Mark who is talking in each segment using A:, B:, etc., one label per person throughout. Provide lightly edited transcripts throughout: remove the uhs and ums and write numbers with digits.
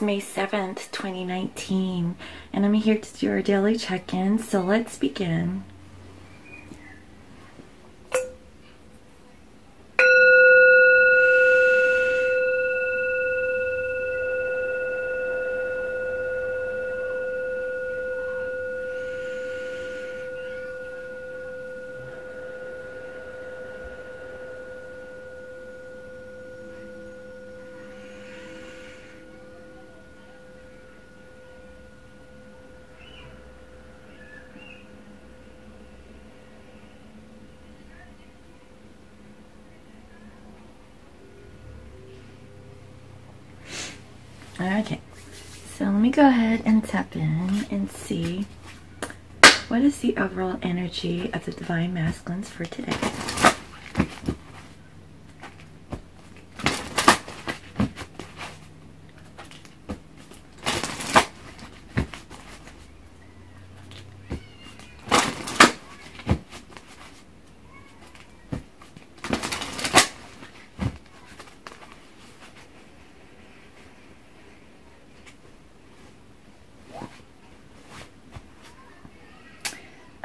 A: May 7th, 2019, and I'm here to do our daily check-in, so let's begin. Okay, so let me go ahead and tap in and see what is the overall energy of the Divine Masculines for today.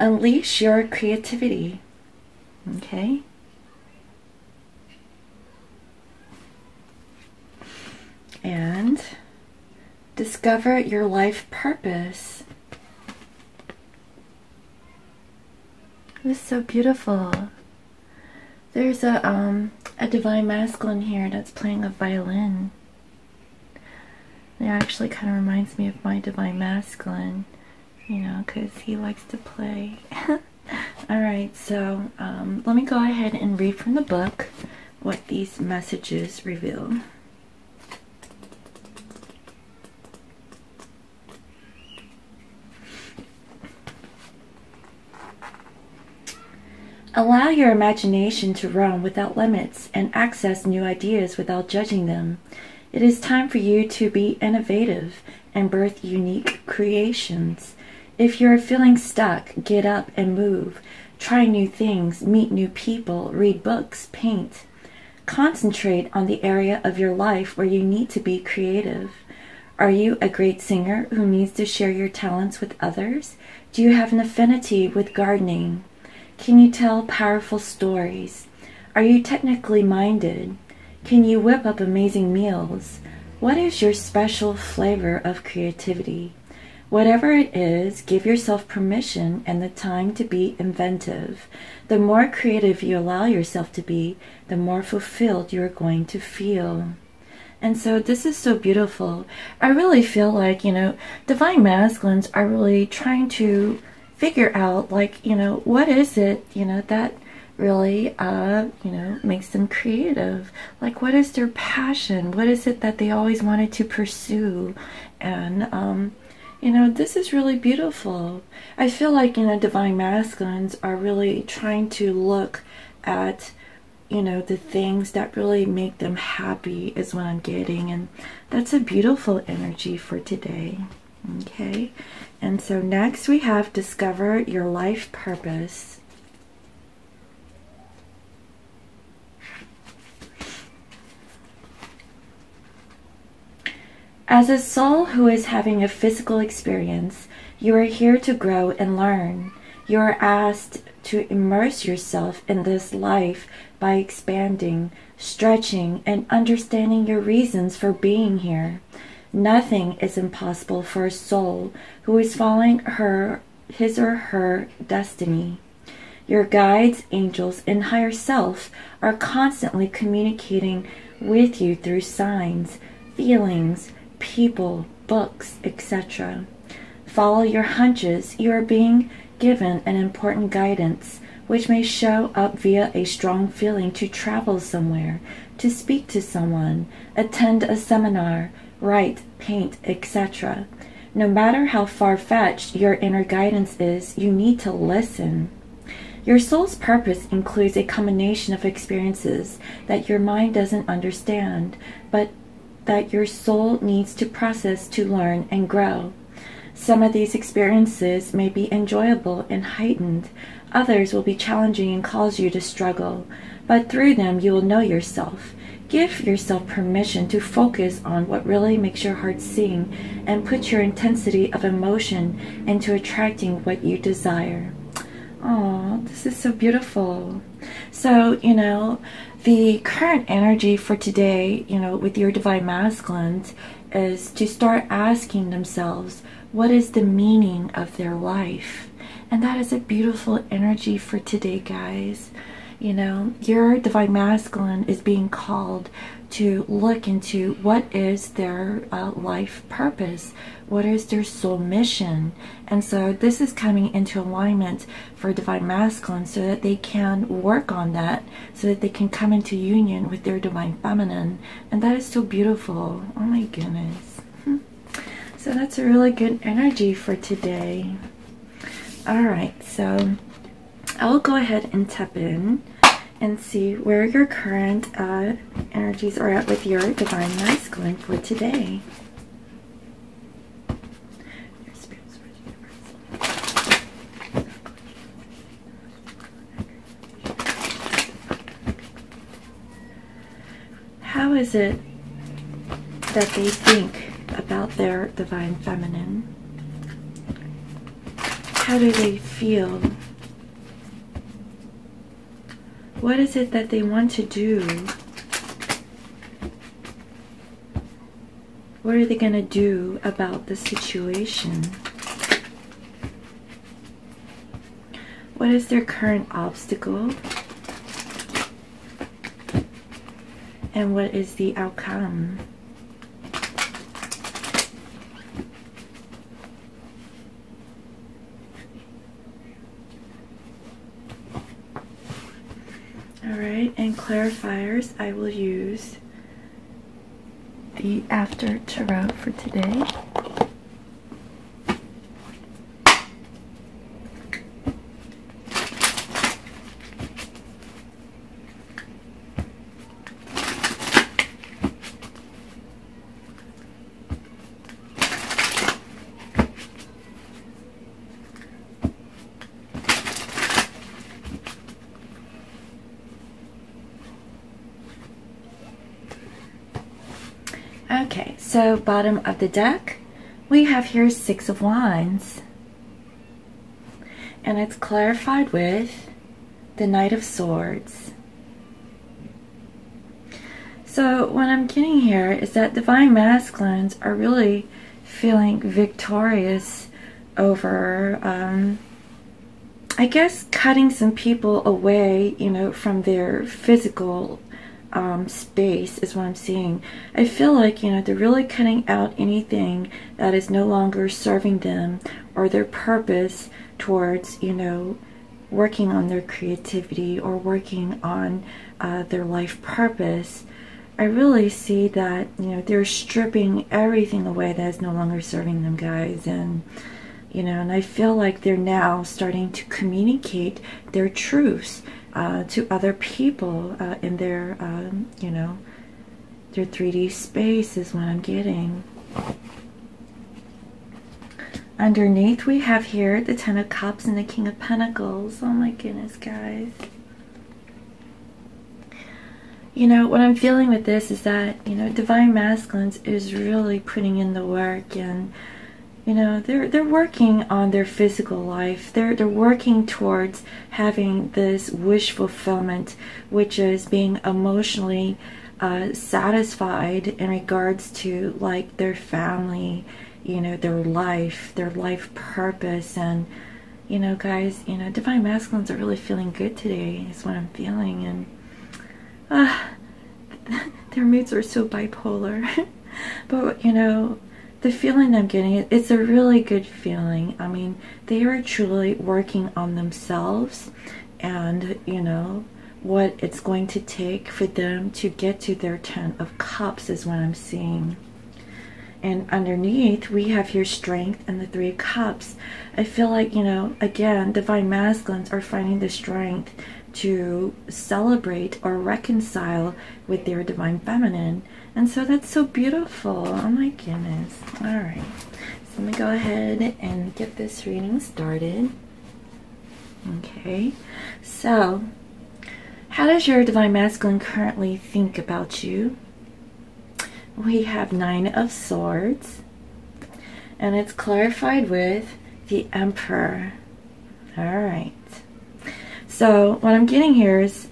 A: Unleash your creativity, okay? And discover your life purpose. It was so beautiful. There's a Divine Masculine here that's playing a violin. It actually kind of reminds me of my Divine Masculine. You know, because he likes to play. Alright, so let me go ahead and read from the book what these messages reveal. Allow your imagination to roam without limits and access new ideas without judging them. It is time for you to be innovative and birth unique creations. If you're feeling stuck, get up and move. Try new things, meet new people, read books, paint. Concentrate on the area of your life where you need to be creative. Are you a great singer who needs to share your talents with others? Do you have an affinity with gardening? Can you tell powerful stories? Are you technically minded? Can you whip up amazing meals? What is your special flavor of creativity? Whatever it is, give yourself permission and the time to be inventive. The more creative you allow yourself to be, the more fulfilled you're going to feel. And so this is so beautiful. I really feel like, you know, Divine Masculines are really trying to figure out, like, you know, what is it, you know, that really, you know, makes them creative. Like, what is their passion? What is it that they always wanted to pursue? And, you know, this is really beautiful. I feel like, you know, Divine Masculines are really trying to look at, you know, the things that really make them happy is what I'm getting. And that's a beautiful energy for today. Okay. And so next we have discover your life purpose. As a soul who is having a physical experience, you are here to grow and learn. You are asked to immerse yourself in this life by expanding, stretching, and understanding your reasons for being here. Nothing is impossible for a soul who is following his or her destiny. Your guides, angels, and higher self are constantly communicating with you through signs, feelings, people, books, etc. Follow your hunches. You are being given an important guidance, which may show up via a strong feeling to travel somewhere, to speak to someone, attend a seminar, write, paint, etc. No matter how far-fetched your inner guidance is, you need to listen. Your soul's purpose includes a combination of experiences that your mind doesn't understand, but that your soul needs to process to learn and grow. Some of these experiences may be enjoyable and heightened. Others will be challenging and cause you to struggle, but through them you will know yourself. Give yourself permission to focus on what really makes your heart sing and put your intensity of emotion into attracting what you desire. Oh, this is so beautiful. So, the current energy for today, with your divine masculines is to start asking themselves, what is the meaning of their life? And that is a beautiful energy for today, guys. Your divine masculine is being called to look into what is their life purpose, what is their soul mission. And so this is coming into alignment for divine masculine so that they can work on that, so that they can come into union with their divine feminine. And that is so beautiful. Oh my goodness. So that's a really good energy for today. Alright, so I'll go ahead and tap in and see where your current energies are at with your divine masculine for today. How is it that they think about their divine feminine? How do they feel? What is it that they want to do? What are they going to do about the situation? What is their current obstacle? And what is the outcome? Alright, and clarifiers, I will use the After Tarot for today. Okay, so bottom of the deck, we have here Six of Wands. And it's clarified with the Knight of Swords. So what I'm getting here is that divine masculines are really feeling victorious over, I guess, cutting some people away, from their physical space is what I'm seeing. I feel like, they're really cutting out anything that is no longer serving them or their purpose towards, working on their creativity or working on their life purpose. I really see that, they're stripping everything away that is no longer serving them, guys. And, and I feel like they're now starting to communicate their truths to other people in their, their 3D space is what I'm getting. Underneath we have here the Ten of Cups and the King of Pentacles. Oh my goodness, guys. What I'm feeling with this is that, divine masculines is really putting in the work, and they're working on their physical life. They're working towards having this wish fulfillment, which is being emotionally satisfied in regards to like their family, their life purpose. And guys, divine masculines are really feeling good today is what I'm feeling. And their moods are so bipolar. But the feeling I'm getting, it's a really good feeling. I mean, they are truly working on themselves and, what it's going to take for them to get to their 10 of Cups is what I'm seeing. And underneath, we have here Strength and the 3 of Cups. I feel like, again, divine masculines are finding the strength to celebrate or reconcile with their divine feminine. And so that's so beautiful. Oh my goodness. Alright, so let me go ahead and get this reading started. Okay, so how does your divine masculine currently think about you? We have 9 of Swords, and it's clarified with the Emperor. All right. So what I'm getting here is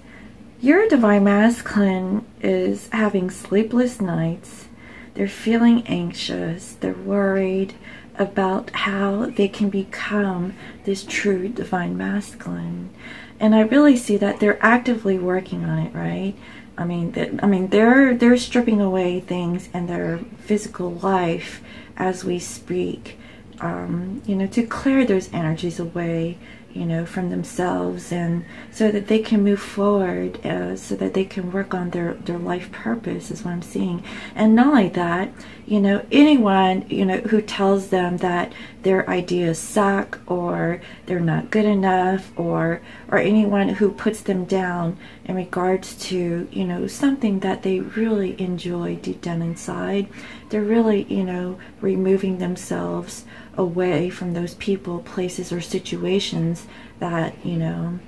A: your divine masculine is having sleepless nights. They're feeling anxious. They're worried about how they can become this true divine masculine. And I really see that they're actively working on it, right? I mean, they're stripping away things in their physical life as we speak, you know, to clear those energies away, you know, from themselves, and so that they can move forward, so that they can work on their life purpose is what I'm seeing. And not only that, you know, anyone, you know, who tells them that their ideas suck or they're not good enough, or anyone who puts them down in regards to, you know, something that they really enjoy deep down inside, they're really, you know, removing themselves away from those people, places, or situations that, you know,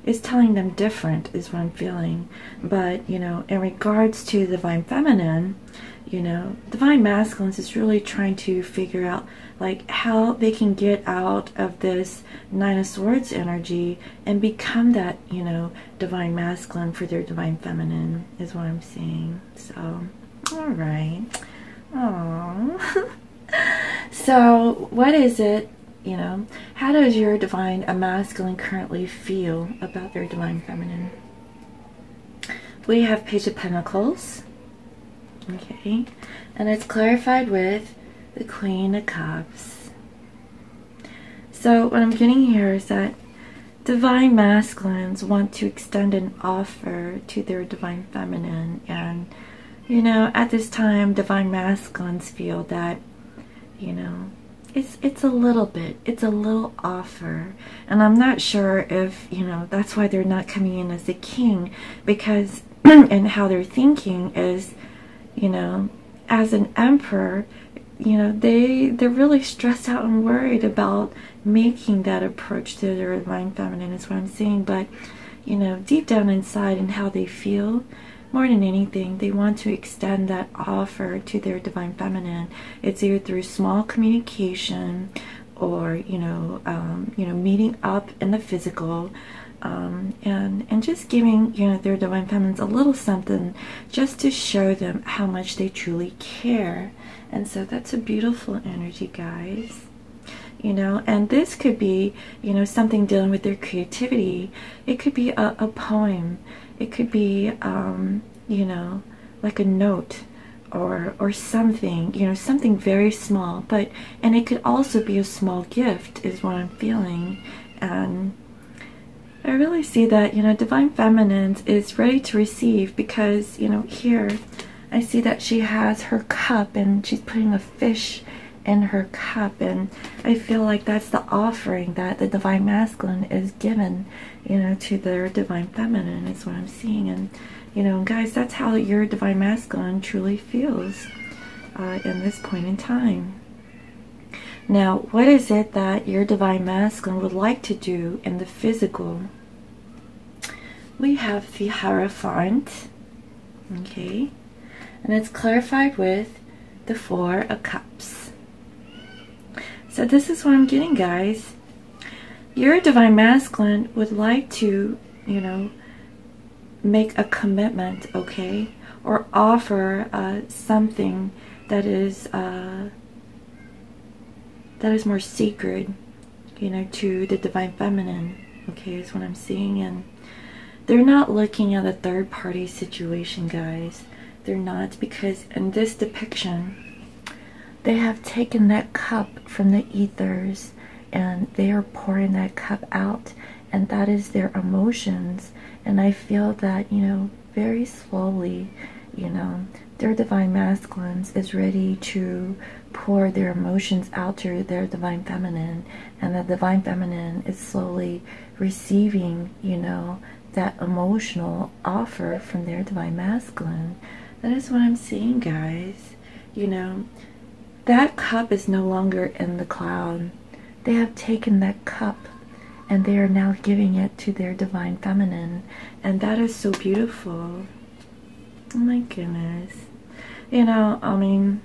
A: is telling them different is what I'm feeling. But, you know, in regards to the divine feminine, you know, divine masculine is really trying to figure out like how they can get out of this 9 of Swords energy and become that, you know, divine masculine for their divine feminine is what I'm seeing. So, all right. Aww. So what is it, you know, how does your divine masculine currently feel about their divine feminine? We have Page of Pentacles, okay, and it's clarified with the Queen of Cups. So what I'm getting here is that divine masculines want to extend an offer to their divine feminine, and, you know, at this time divine masculines feel that, you know, it's a little offer, and I'm not sure if, you know, that's why they're not coming in as a king, because and how they're thinking is, you know, as an emperor, you know, they're really stressed out and worried about making that approach to their divine feminine is what I'm seeing. But, you know, deep down inside and how they feel, more than anything, they want to extend that offer to their divine feminine. It's either through small communication or, you know, meeting up in the physical, and just giving, you know, their divine feminines a little something just to show them how much they truly care. And so that's a beautiful energy, guys. You know, and this could be, you know, something dealing with their creativity. It could be a poem. It could be, you know, like a note or something, you know, something very small. But, and it could also be a small gift is what I'm feeling. And I really see that, you know, divine feminine is ready to receive, because, you know, here I see that she has her cup and she's putting a fish in her cup, and I feel like that's the offering that the divine masculine is given, you know, to their divine feminine is what I'm seeing. And, you know, guys, that's how your divine masculine truly feels in this point in time. Now, what is it that your divine masculine would like to do in the physical? We have the Hierophant, okay, and it's clarified with the 4 of Cups. So this is what I'm getting, guys. Your divine masculine would like to, you know, make a commitment, okay, or offer something that is more sacred, you know, to the divine feminine, okay, is what I'm seeing. And they're not looking at a third-party situation, guys. They're not, because in this depiction, they have taken that cup from the ethers and they are pouring that cup out, and that is their emotions. And I feel that, you know, very slowly, you know, their divine masculines is ready to pour their emotions out to their divine feminine, and the divine feminine is slowly receiving, you know, that emotional offer from their divine masculine. That is what I'm seeing, guys. You know, that cup is no longer in the cloud. They have taken that cup and they are now giving it to their divine feminine. And that is so beautiful. Oh my goodness. You know, I mean,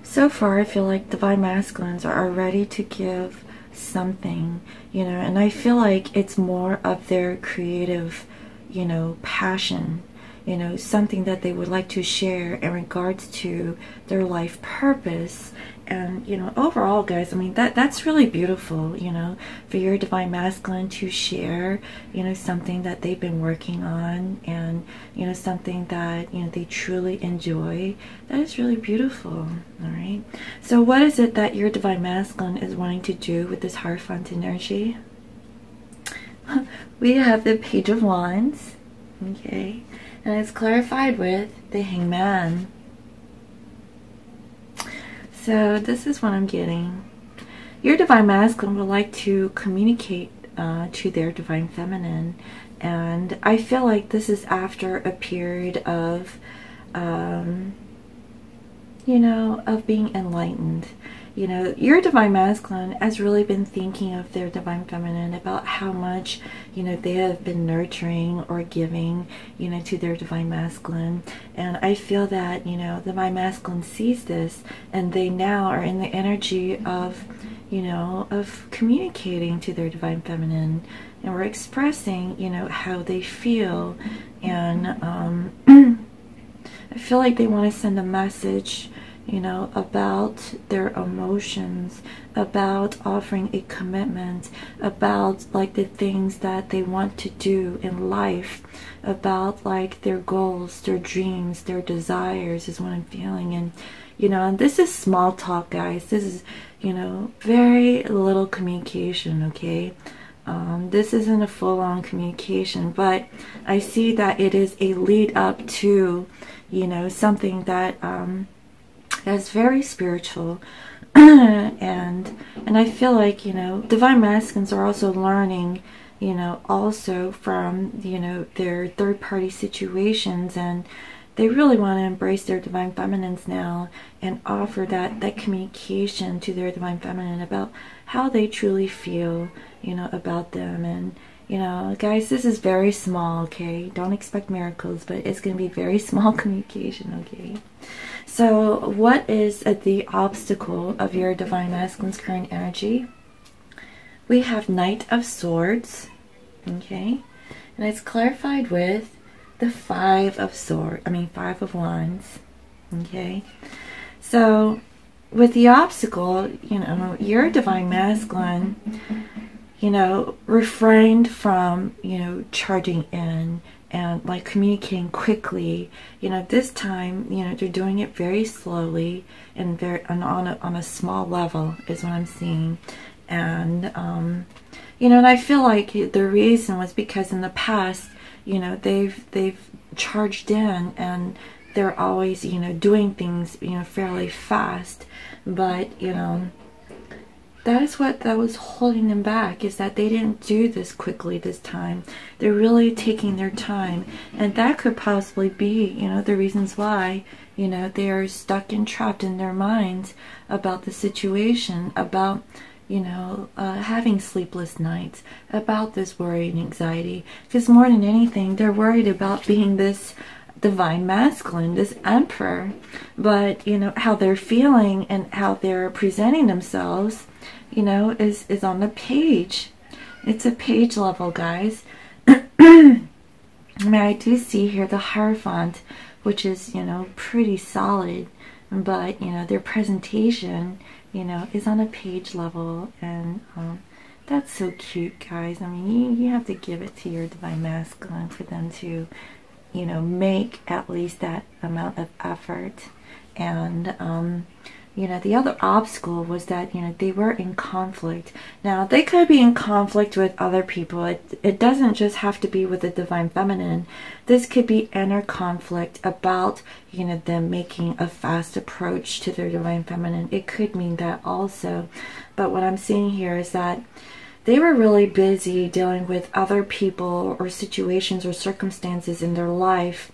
A: so far I feel like divine masculines are ready to give something, you know, and I feel like it's more of their creative, you know, passion, you know, something that they would like to share in regards to their life purpose. And, you know, overall, guys, I mean, that's really beautiful, you know, for your divine masculine to share, you know, something that they've been working on, and, you know, something that, you know, they truly enjoy. That is really beautiful. All right. So what is it that your divine masculine is wanting to do with this Hierophant energy? We have the Page of Wands. Okay. And it's clarified with the Hangman. So this is what I'm getting. Your divine masculine would like to communicate to their divine feminine, and I feel like this is after a period of, you know, of being enlightened. You know, your divine masculine has really been thinking of their divine feminine, about how much, you know, they have been nurturing or giving, you know, to their divine masculine. And I feel that, you know, the divine masculine sees this, and they now are in the energy of, you know, of communicating to their divine feminine, and we're expressing, you know, how they feel. And I feel like they want to send a message, you know, about their emotions, about offering a commitment, about like the things that they want to do in life, about like their goals, their dreams, their desires is what I'm feeling. And, you know, and this is small talk, guys. This is, you know, very little communication, okay? This isn't a full-on communication, but I see that it is a lead up to, you know, something that that's very spiritual. and I feel like, you know, divine masculines are also learning, you know, also from, you know, their third-party situations, and they really want to embrace their divine feminines now and offer that communication to their divine feminine about how they truly feel, you know, about them. And, you know, guys, this is very small, okay? Don't expect miracles, but it's going to be very small communication, okay? So what is the obstacle of your divine masculine's current energy? We have Knight of Swords, okay? And it's clarified with the Five of Wands, okay? So with the obstacle, you know, your divine masculine, you know, refrained from, you know, charging in and like communicating quickly. You know, this time, you know, they're doing it very slowly and on a small level is what I'm seeing. And you know, and I feel like the reason was because in the past, you know, they've charged in, and they're always, you know, doing things, you know, fairly fast. But, you know, that is what that was holding them back, is that they didn't do this quickly this time. They're really taking their time, and that could possibly be, you know, the reasons why, you know, they are stuck and trapped in their minds about the situation, about, you know, having sleepless nights, about this worry and anxiety. Because more than anything, they're worried about being this divine masculine, this emperor. But, you know, how they're feeling and how they're presenting themselves, you know, is on the page. It's a page level, guys. I mean, I do see here the Hierophant, which is, you know, pretty solid, but, you know, their presentation, you know, is on a page level. And that's so cute, guys. I mean, you have to give it to your divine masculine for them to, you know, make at least that amount of effort. And you know, the other obstacle was that, you know, they were in conflict. Now, they could be in conflict with other people. It doesn't just have to be with the divine feminine. This could be inner conflict about, you know, them making a fast approach to their divine feminine. It could mean that also. But what I'm seeing here is that they were really busy dealing with other people or situations or circumstances in their life,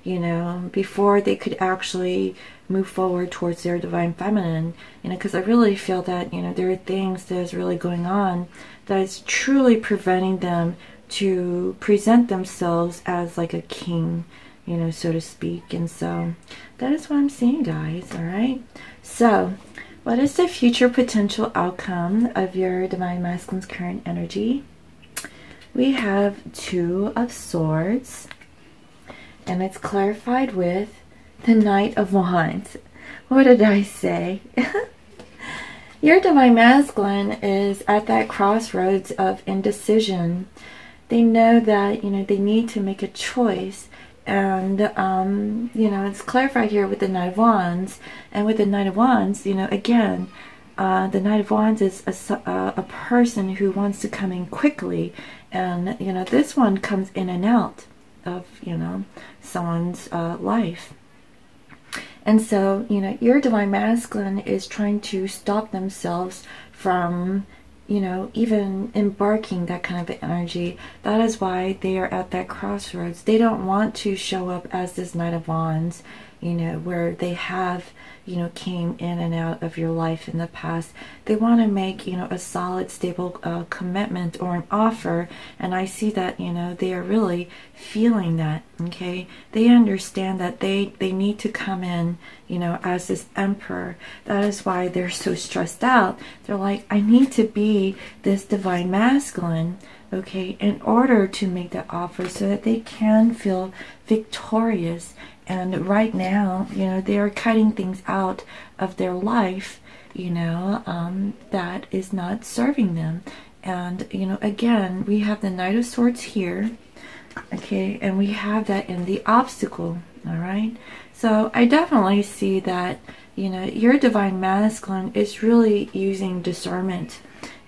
A: you know, before they could actually move forward towards their divine feminine, you know, because I really feel that, you know, there are things that is really going on that is truly preventing them to present themselves as like a king, you know, so to speak. And so that is what I'm seeing, guys. All right, so what is the future potential outcome of your divine masculine's current energy? We have Two of Swords, and it's clarified with the Knight of Wands. What did I say? Your divine masculine is at that crossroads of indecision. They know that, you know, they need to make a choice. And, you know, it's clarified here with the Knight of Wands. And with the Knight of Wands, you know, again, the Knight of Wands is a person who wants to come in quickly. And, you know, this one comes in and out of, you know, someone's life. And so, you know, your divine masculine is trying to stop themselves from, you know, even embarking that kind of energy. That is why they are at that crossroads. They don't want to show up as this Knight of Wands, you know, where they have, you know, came in and out of your life in the past. They want to make, you know, a solid, stable commitment or an offer. And I see that, you know, they are really feeling that, okay? They understand that they need to come in, you know, as this emperor. That is why they're so stressed out. They're like, I need to be this divine masculine, okay, in order to make that offer so that they can feel victorious. And right now, you know, they are cutting things out of their life, you know, that is not serving them. And, you know, again, we have the Knight of Swords here, okay, and we have that in the obstacle, all right? So I definitely see that, you know, your divine masculine is really using discernment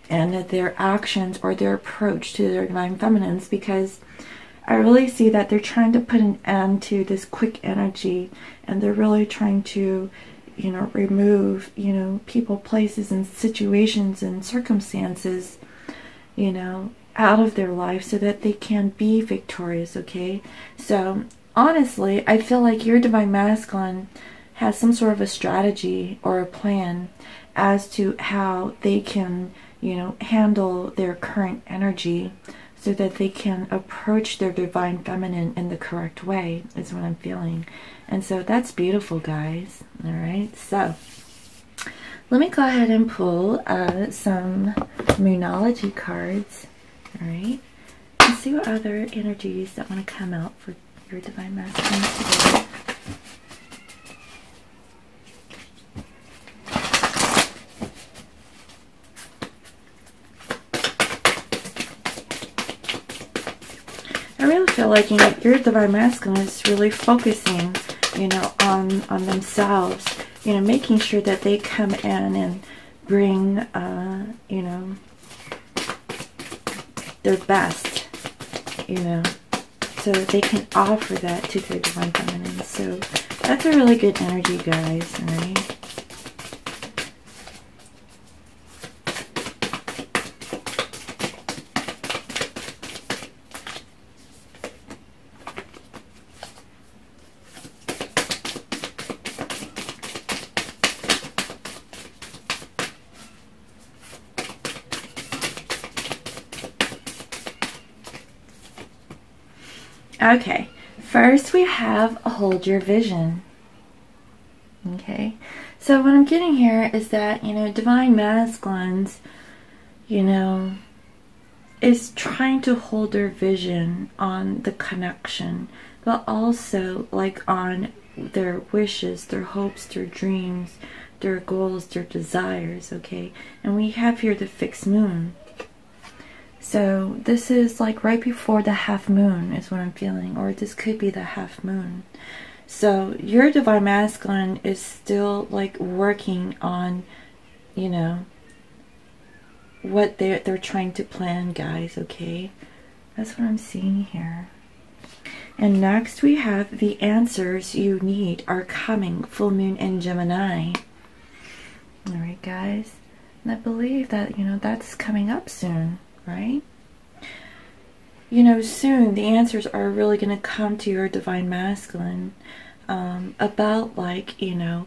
A: and their actions or their approach to their divine feminines, because I really see that they're trying to put an end to this quick energy, and they're really trying to, you know, remove, you know, people, places, and situations and circumstances, you know, out of their life so that they can be victorious, okay? So honestly, I feel like your divine masculine has some sort of a strategy or a plan as to how they can, you know, handle their current energy so that they can approach their divine feminine in the correct way, is what I'm feeling. And so that's beautiful, guys. All right, so let me go ahead and pull some Moonology cards, all right, and see what other energies that want to come out for your divine masculine today. I really feel like, you know, your divine masculine is really focusing, you know, on themselves, you know, making sure that they come in and bring, you know, their best, you know, so that they can offer that to their divine feminine. So that's a really good energy, guys, all right? Okay, first we have hold your vision. Okay, so what I'm getting here is that, you know, divine masculines, you know, is trying to hold their vision on the connection, but also like on their wishes, their hopes, their dreams, their goals, their desires, okay? And we have here the fixed moon. So this is like right before the half moon is what I'm feeling, or this could be the half moon. So your divine masculine is still like working on, you know, what they're trying to plan, guys, okay? That's what I'm seeing here. And next we have the answers you need are coming, full moon in Gemini. All right, guys. And I believe that, you know, that's coming up soon, right? you know, soon the answers are really going to come to your divine masculine, about, like, you know,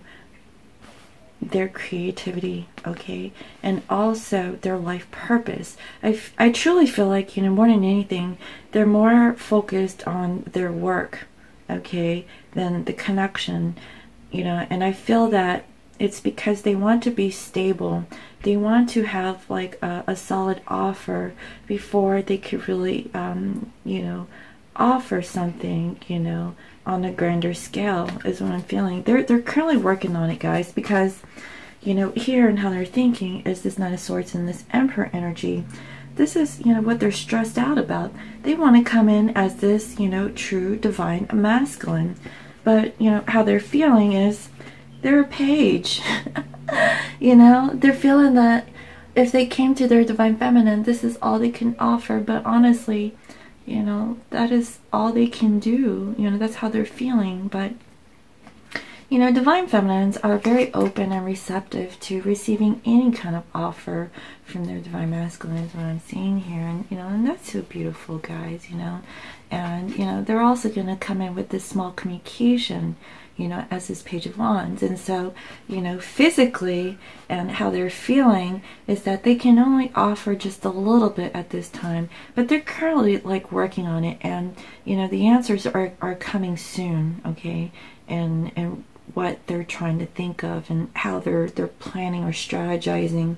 A: their creativity, okay, and also their life purpose. I truly feel like, you know, more than anything, they're more focused on their work, okay, than the connection, you know. And I feel that it's because they want to be stable. They want to have like a solid offer before they could really, you know, offer something, you know, on a grander scale, is what I'm feeling. They're currently working on it, guys, because, you know, here and how they're thinking is this Knight of Swords and this Emperor energy. This is, you know, what they're stressed out about. They want to come in as this, you know, true divine masculine. But, you know, how they're feeling is they're a page. You know, they're feeling that if they came to their divine feminine, this is all they can offer. But honestly, you know, that is all they can do. You know, that's how they're feeling. But, you know, divine feminines are very open and receptive to receiving any kind of offer from their divine masculine, is what I'm seeing here. And, you know, and that's so beautiful, guys, you know. And, you know, they're also going to come in with this small communication, you know, as this Page of Wands. And so, you know, physically and how they're feeling is that they can only offer just a little bit at this time, but they're currently like working on it. And, you know, the answers are coming soon, okay? And what they're trying to think of and how they're planning or strategizing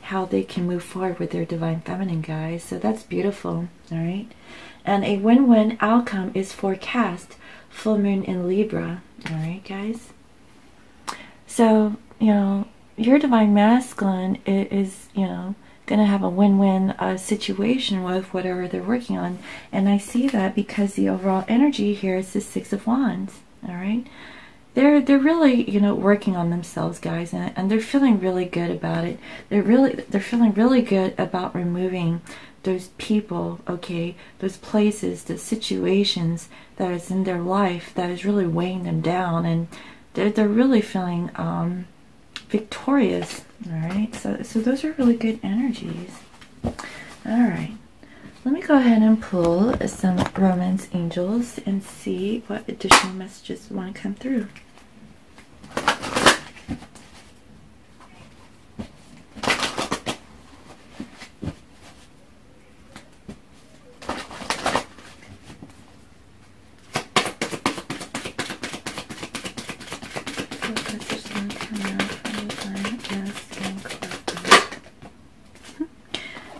A: how they can move forward with their divine feminine, guys. So that's beautiful, all right? And a win-win outcome is forecast. Full moon in Libra, all right, guys? So, you know, your divine masculine is, you know, going to have a win-win situation with whatever they're working on. And I see that because the overall energy here is the Six of Wands, all right? They're really, you know, working on themselves, guys, and they're feeling really good about it. They're feeling really good about removing those people, okay, those places, the situations that is in their life that is really weighing them down, and they're really feeling victorious. All right, so those are really good energies. All right, let me go ahead and pull some romance angels and see what additional messages want to come through.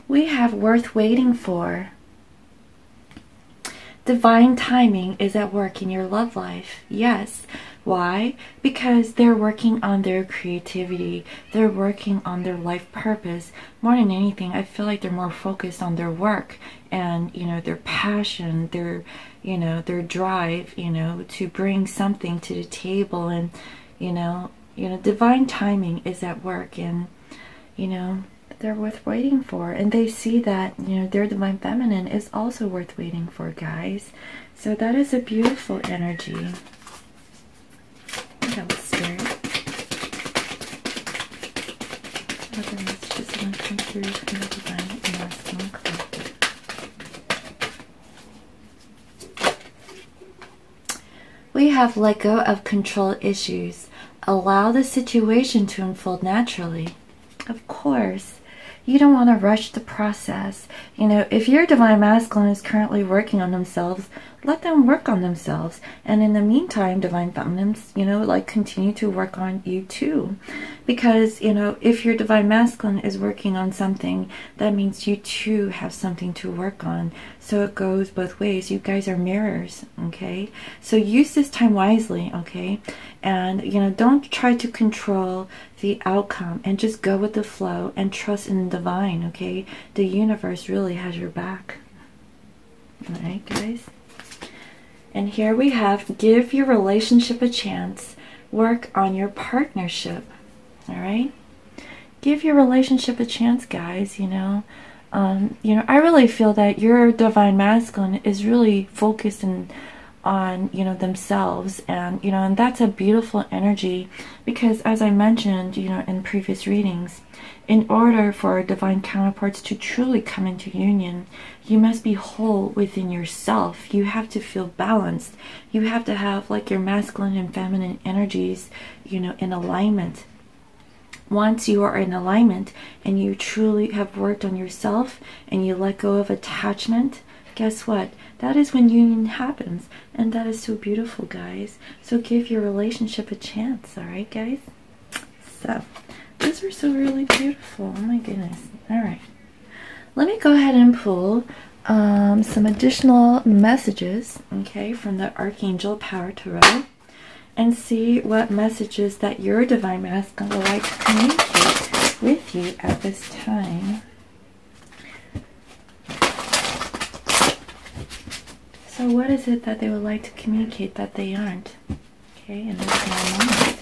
A: We have worth waiting for. Divine timing is at work in your love life. Yes. Why? Because they're working on their creativity. They're working on their life purpose. More than anything, I feel like they're more focused on their work and, you know, their passion, their, you know, their drive, you know, to bring something to the table. And, you know, divine timing is at work, and, you know, they're worth waiting for. And they see that, you know, their divine feminine is also worth waiting for, guys. So that is a beautiful energy. That was Spirit. Other messages want to come through from the divine masculine collective. We have let go of control issues. Allow the situation to unfold naturally. Of course. You don't want to rush the process. You know, if your divine masculine is currently working on themselves, let them work on themselves. And in the meantime, divine feminines, you know, like, continue to work on you too. Because, you know, if your divine masculine is working on something, that means you too have something to work on. So it goes both ways. You guys are mirrors, okay? So use this time wisely, okay? And, you know, don't try to control the outcome, and just go with the flow and trust in the divine, okay? The universe really has your back. All right, guys? And here we have, give your relationship a chance. Work on your partnership. All right? Give your relationship a chance, guys, you know. You know, I really feel that your divine masculine is really focused on, you know, themselves. And, you know, and that's a beautiful energy, because as I mentioned, you know, in previous readings, in order for divine counterparts to truly come into union, you must be whole within yourself. You have to feel balanced. You have to have like your masculine and feminine energies, you know, in alignment. Once you are in alignment and you truly have worked on yourself and you let go of attachment, guess what? That is when union happens. And that is so beautiful, guys. So give your relationship a chance, alright, guys? So, those were so really beautiful. Oh my goodness. Alright. Let me go ahead and pull some additional messages, okay, from the Archangel Power Tarot, and see what messages that your Divine Masculine would like to communicate with you at this time. So what is it that they would like to communicate that they aren't? Okay, in this moment.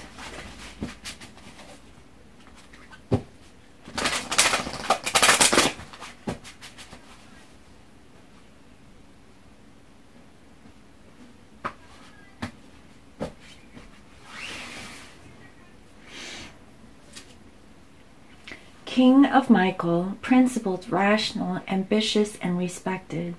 A: King of Michael, principled, rational, ambitious, and respected.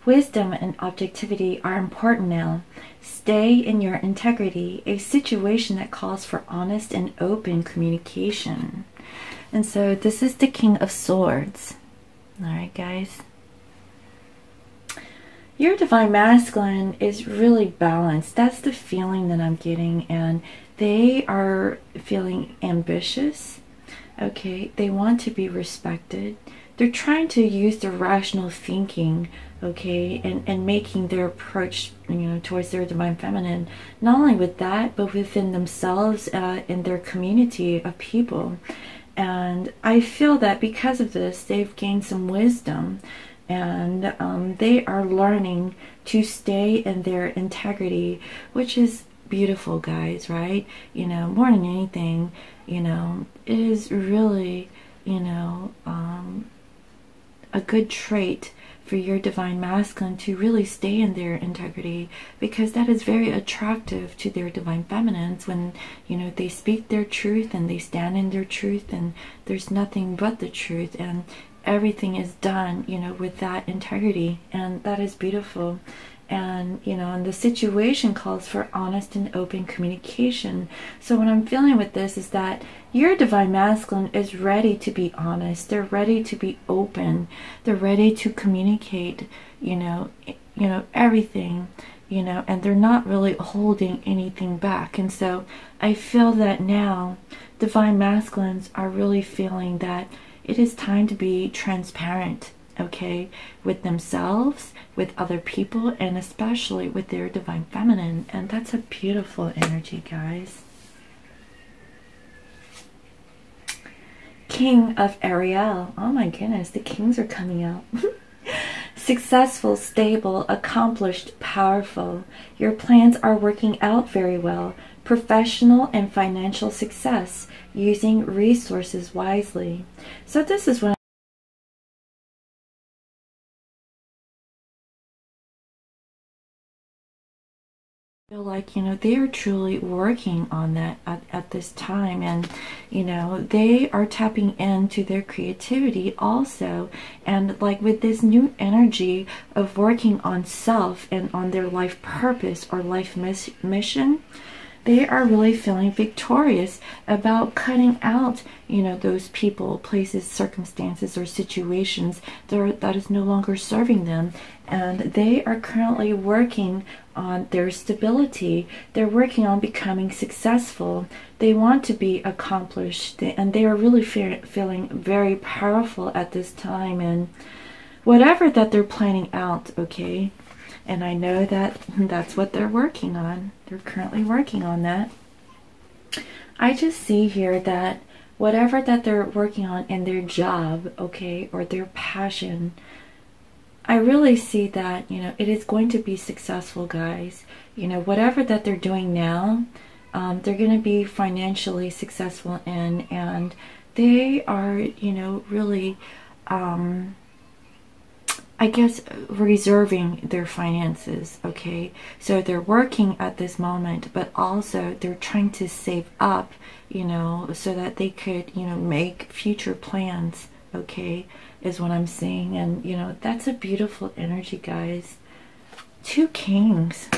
A: Wisdom and objectivity are important now. Stay in your integrity, a situation that calls for honest and open communication. And so this is the King of Swords. Alright, guys. Your Divine Masculine is really balanced. That's the feeling that I'm getting. And they are feeling ambitious. Okay, they want to be respected. They're trying to use their rational thinking, okay, and making their approach, you know, towards their Divine Feminine, not only with that, but within themselves, in their community of people. And I feel that because of this, they've gained some wisdom, and they are learning to stay in their integrity, which is beautiful, guys, right? You know, more than anything, you know, it is really, you know, a good trait for your Divine Masculine to really stay in their integrity, because that is very attractive to their Divine Feminines when, you know, they speak their truth and they stand in their truth, and there's nothing but the truth, and everything is done, you know, with that integrity, and that is beautiful. And, you know, and the situation calls for honest and open communication. So what I'm feeling with this is that your Divine Masculine is ready to be honest. They're ready to be open. They're ready to communicate, you know, everything, you know, and they're not really holding anything back. And so I feel that now Divine Masculines are really feeling that it is time to be transparent, okay, with themselves, with other people, and especially with their Divine Feminine. And that's a beautiful energy, guys. King of Ariel. Oh my goodness, the kings are coming out. Successful, stable, accomplished, powerful. Your plans are working out very well. Professional and financial success, using resources wisely. So this is what feel like, you know, they are truly working on that at this time, and, you know, they are tapping into their creativity also, and like with this new energy of working on self and on their life purpose or life mission, they are really feeling victorious about cutting out, you know, those people, places, circumstances, or situations that is no longer serving them. And they are currently working on their stability. They're working on becoming successful. They want to be accomplished, and they are really feeling very powerful at this time. And whatever that they're planning out, okay, and I know that that's what they're working on. They're currently working on that. I just see here that whatever that they're working on in their job, okay, or their passion, I really see that, you know, it is going to be successful, guys. You know, whatever that they're doing now, they're going to be financially successful in, and they are, you know, really I guess, reserving their finances, okay? So they're working at this moment, but also they're trying to save up, you know, so that they could, you know, make future plans, okay, is what I'm seeing. And, you know, that's a beautiful energy, guys. 2 kings.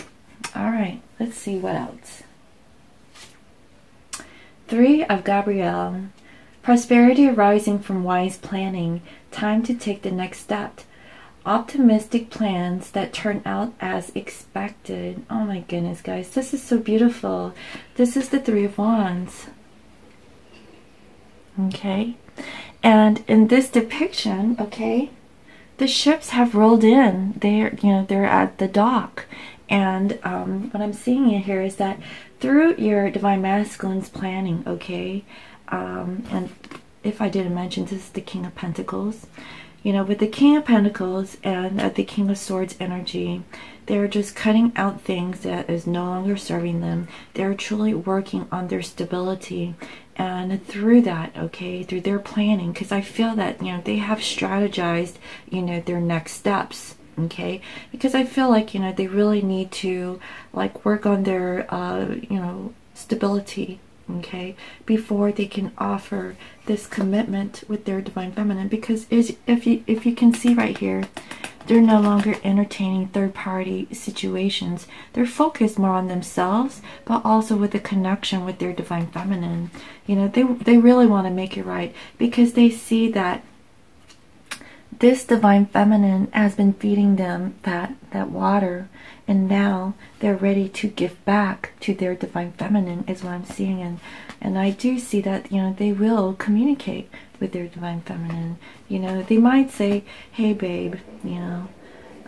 A: All right, let's see what else. 3 of Gabrielle. Prosperity arising from wise planning. Time to take the next step. Optimistic plans that turn out as expected. Oh my goodness, guys, this is so beautiful. This is the 3 of Wands. Okay, and in this depiction, okay, the ships have rolled in. They're, you know, they're at the dock. And what I'm seeing here is that through your Divine Masculine's planning, okay, and if I didn't mention, this is the King of Pentacles. You know, with the King of Pentacles and the King of Swords energy, they're just cutting out things that is no longer serving them. They're truly working on their stability. And through that, okay, through their planning, because I feel that, you know, they have strategized, you know, their next steps. Okay, because I feel like, you know, they really need to like work on their you know, stability, okay, before they can offer this commitment with their Divine Feminine. Because if you can see right here, they're no longer entertaining third-party situations. They're focused more on themselves, but also with the connection with their Divine Feminine. You know, they really want to make it right, because they see that this Divine Feminine has been feeding them that water, and now they're ready to give back to their Divine Feminine, is what I'm seeing. And I do see that, you know, they will communicate with their Divine Feminine. You know, they might say, hey babe, you know,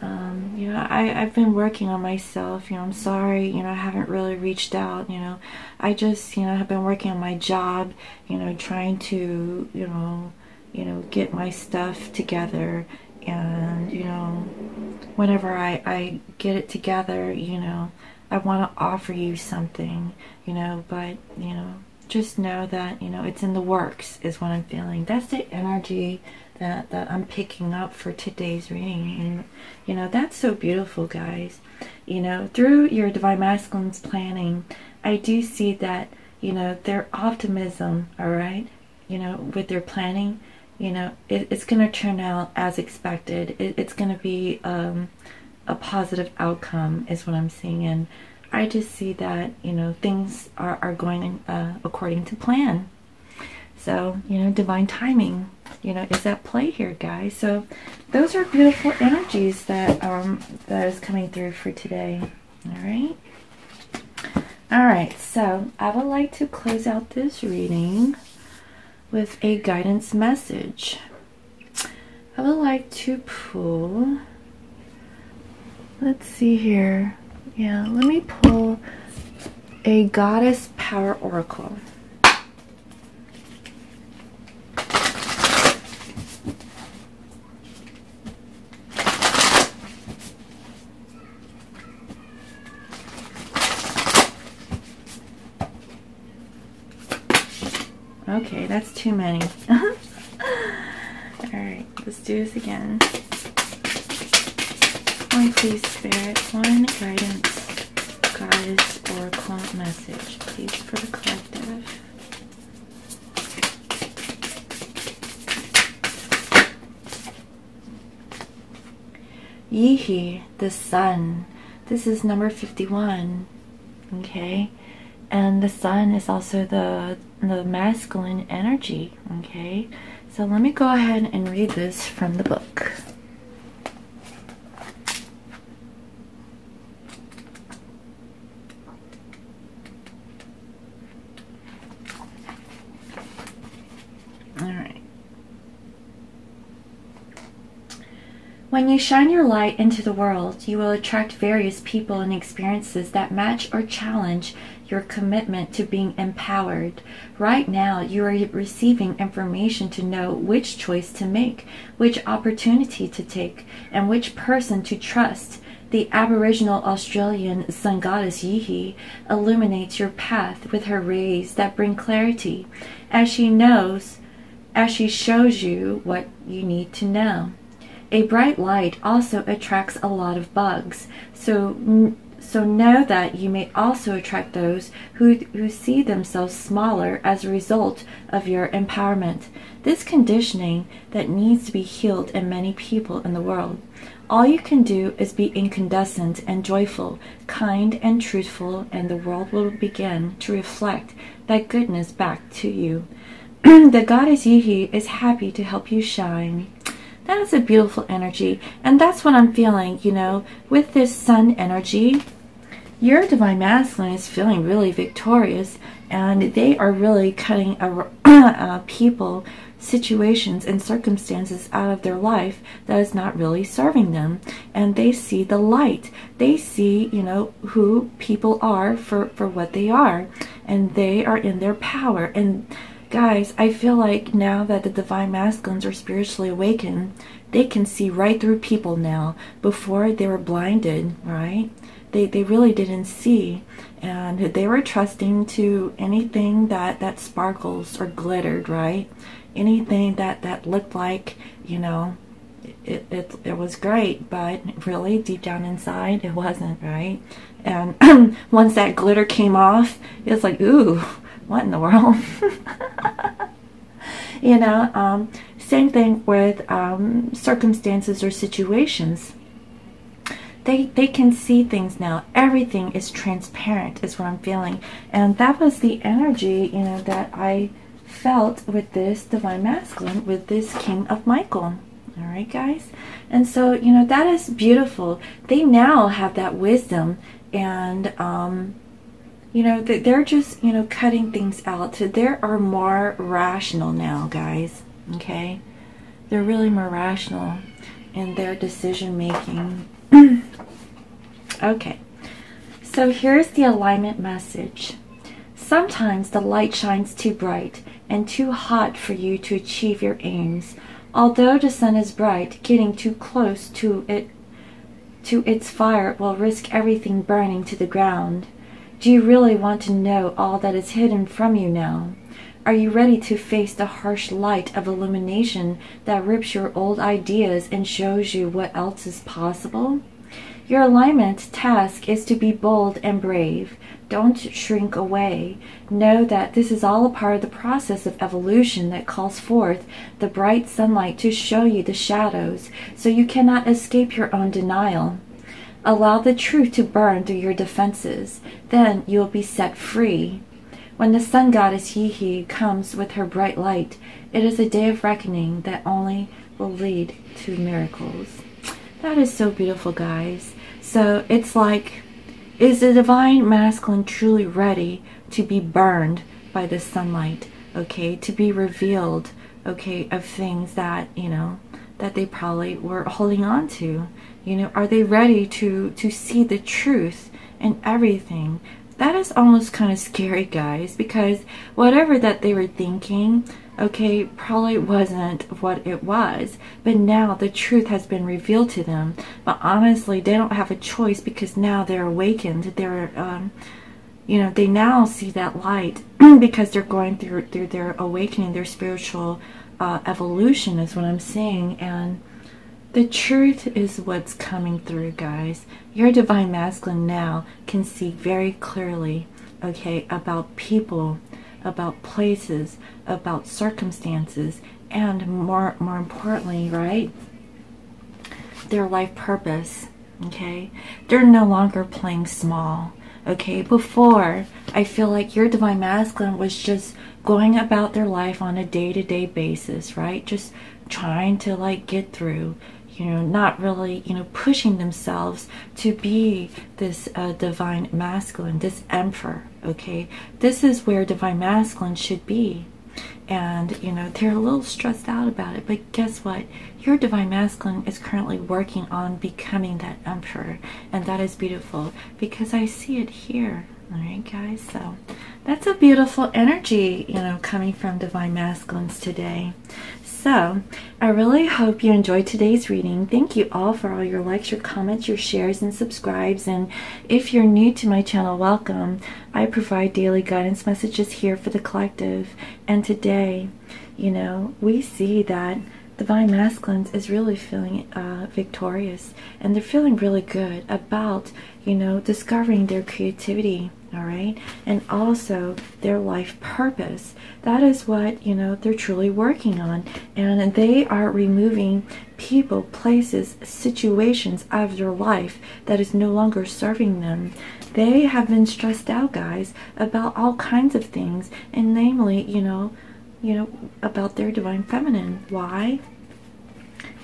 A: I've been working on myself, you know, I'm sorry, you know, I haven't really reached out, you know, I just, you know, have been working on my job, you know, trying to, you know, get my stuff together. And, you know, whenever I get it together, you know, I want to offer you something, you know, but, you know, just know that, you know, it's in the works, is what I'm feeling. That's the energy that I'm picking up for today's reading. And, you know, that's so beautiful, guys. You know, through your Divine Masculine's planning, I do see that, you know, their optimism, all right, you know, with their planning, you know, it's going to turn out as expected. It's going to be a positive outcome, is what I'm seeing. And I just see that, you know, things are going according to plan. So, you know, divine timing, you know, is at play here, guys. So those are beautiful energies that that is coming through for today. All right. All right. So I would like to close out this reading with a guidance message. I would like to pull, let's see here. Yeah, let me pull a Goddess Power Oracle. Okay, that's too many. Alright, let's do this again. One, please, Spirit. One guidance, Goddess, Oracle message, please, for the collective. Yihi, the sun. This is number 51. Okay? And the sun is also the masculine energy, okay? So let me go ahead and read this from the book. All right. When you shine your light into the world, you will attract various people and experiences that match or challenge your commitment to being empowered. Right now, you are receiving information to know which choice to make, which opportunity to take, and which person to trust. The Aboriginal Australian sun goddess Yihi illuminates your path with her rays that bring clarity, as she shows you what you need to know. A bright light also attracts a lot of bugs. So know that you may also attract those who see themselves smaller as a result of your empowerment. This conditioning that needs to be healed in many people in the world. All you can do is be incandescent and joyful, kind and truthful, and the world will begin to reflect that goodness back to you. The goddess Yihi is happy to help you shine. That is a beautiful energy, and that's what I'm feeling, you know, with this sun energy. Your divine masculine is feeling really victorious, and they are really cutting people, situations, and circumstances out of their life that is not really serving them. And they see the light. They see, you know, who people are for what they are, and they are in their power. And guys, I feel like now that the divine masculines are spiritually awakened, they can see right through people now. Before, they were blinded, right? They really didn't see, and they were trusting to anything that sparkles or glittered, right? Anything that looked like, you know, it was great, but really deep down inside it wasn't, right? And once that glitter came off, it's like, ooh, what in the world? You know, same thing with circumstances or situations. They can see things now. Everything is transparent is what I'm feeling. And that was the energy, you know, that I felt with this divine masculine, with this King of Michael. All right, guys? And so, you know, that is beautiful. They now have that wisdom, and, you know, they're just, you know, cutting things out. They are more rational now, guys. Okay? They're really more rational in their decision making. Okay, so here's the alignment message. Sometimes the light shines too bright and too hot for you to achieve your aims. Although the sun is bright, getting too close to its fire will risk everything burning to the ground. Do you really want to know all that is hidden from you now? Are you ready to face the harsh light of illumination that rips your old ideas and shows you what else is possible? Your alignment task is to be bold and brave. Don't shrink away. Know that this is all a part of the process of evolution that calls forth the bright sunlight to show you the shadows, so you cannot escape your own denial. Allow the truth to burn through your defenses. Then you will be set free. When the sun goddess Yihi comes with her bright light, it is a day of reckoning that only will lead to miracles. That is so beautiful, guys. So it's like, is the divine masculine truly ready to be burned by the sunlight? Okay, to be revealed, okay, of things that, you know, that they probably were holding on to. You know, are they ready to see the truth in everything? That is almost kind of scary, guys, because whatever that they were thinking, okay, probably wasn't what it was, but now the truth has been revealed to them. But honestly, they don't have a choice, because now they're awakened. They're, you know, they now see that light because they're going through their awakening, their spiritual evolution is what I'm saying. And the truth is what's coming through, guys. Your divine masculine now can see very clearly, okay, about people, about places, about circumstances, and more importantly, right, their life purpose. Okay, they're no longer playing small. Okay, before, I feel like your divine masculine was just going about their life on a day-to-day basis, right? Just trying to like get through, you know, not really, you know, pushing themselves to be this divine masculine, this emperor. Okay, this is where divine masculine should be. And, you know, they're a little stressed out about it. But guess what? Your divine masculine is currently working on becoming that emperor. And that is beautiful, because I see it here. All right, guys? So that's a beautiful energy, you know, coming from divine masculines today. So I really hope you enjoyed today's reading. Thank you all for all your likes, your comments, your shares, and subscribes. And if you're new to my channel, welcome. I provide daily guidance messages here for the collective. And today, you know, we see that Divine Masculines is really feeling victorious, and they're feeling really good about, you know, discovering their creativity, all right, and also their life purpose. That is what, you know, they're truly working on, and they are removing people, places, situations out of their life that is no longer serving them. They have been stressed out, guys, about all kinds of things, and namely, you know, about their divine feminine. Why?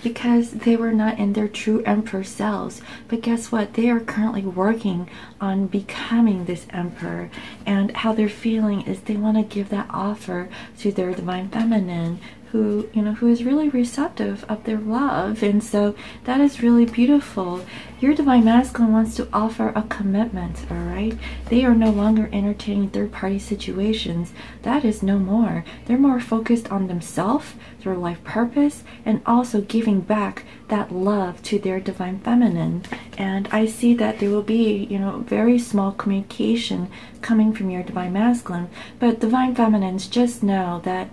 A: Because they were not in their true emperor selves. But guess what? They are currently working on becoming this emperor, and how they're feeling is they want to give that offer to their divine feminine, who, you know, who is really receptive of their love. And so that is really beautiful. Your divine masculine wants to offer a commitment, all right? They are no longer entertaining third-party situations. That is no more. They're more focused on themselves, their life purpose, and also giving back that love to their divine feminine. And I see that there will be, you know, very small communication coming from your divine masculine. But divine feminines, just know that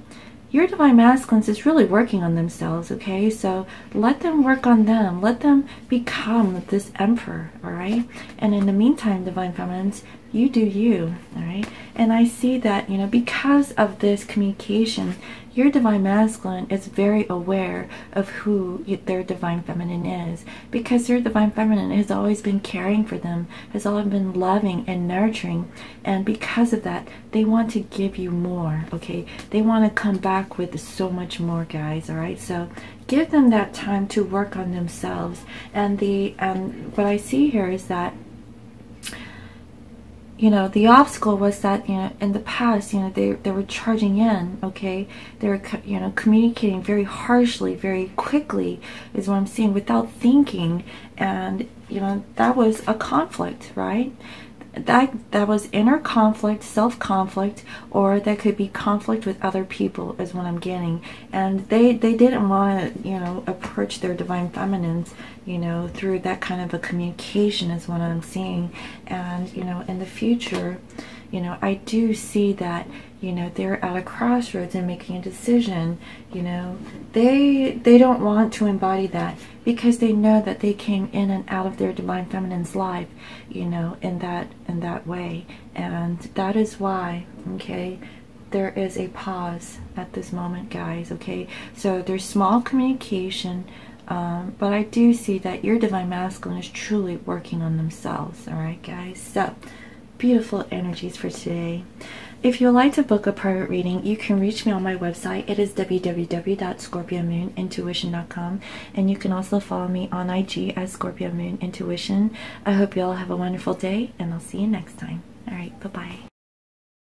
A: your divine masculines is really working on themselves, okay? So let them work on them. Let them become this emperor, all right? And in the meantime, divine feminines, you do you, all right? And I see that, you know, because of this communication, your divine masculine is very aware of who their divine feminine is, because their divine feminine has always been caring for them, has always been loving and nurturing, and because of that, they want to give you more, okay? They want to come back with so much more, guys, all right? So give them that time to work on themselves. And what I see here is that, you know, the obstacle was that, you know, in the past, you know, they were charging in, okay? They were, you know, communicating very harshly, very quickly, is what I'm seeing, without thinking. And, you know, that was a conflict, right? That was inner conflict, self-conflict, or that could be conflict with other people, is what I'm getting. And they didn't want to, you know, approach their divine feminines, you know, through that kind of a communication, is what I'm seeing. And, you know, in the future, you know, I do see that, you know, they're at a crossroads and making a decision. You know, they don't want to embody that, because they know that they came in and out of their divine feminine's life, you know, in that way. And that is why, okay, there is a pause at this moment, guys, okay? So there's small communication, but I do see that your divine masculine is truly working on themselves, all right, guys? So beautiful energies for today. If you would like to book a private reading, you can reach me on my website. It is www.scorpiomoonintuition.com, and you can also follow me on IG as Scorpio Moon Intuition. I hope you all have a wonderful day, and I'll see you next time. All right, bye-bye.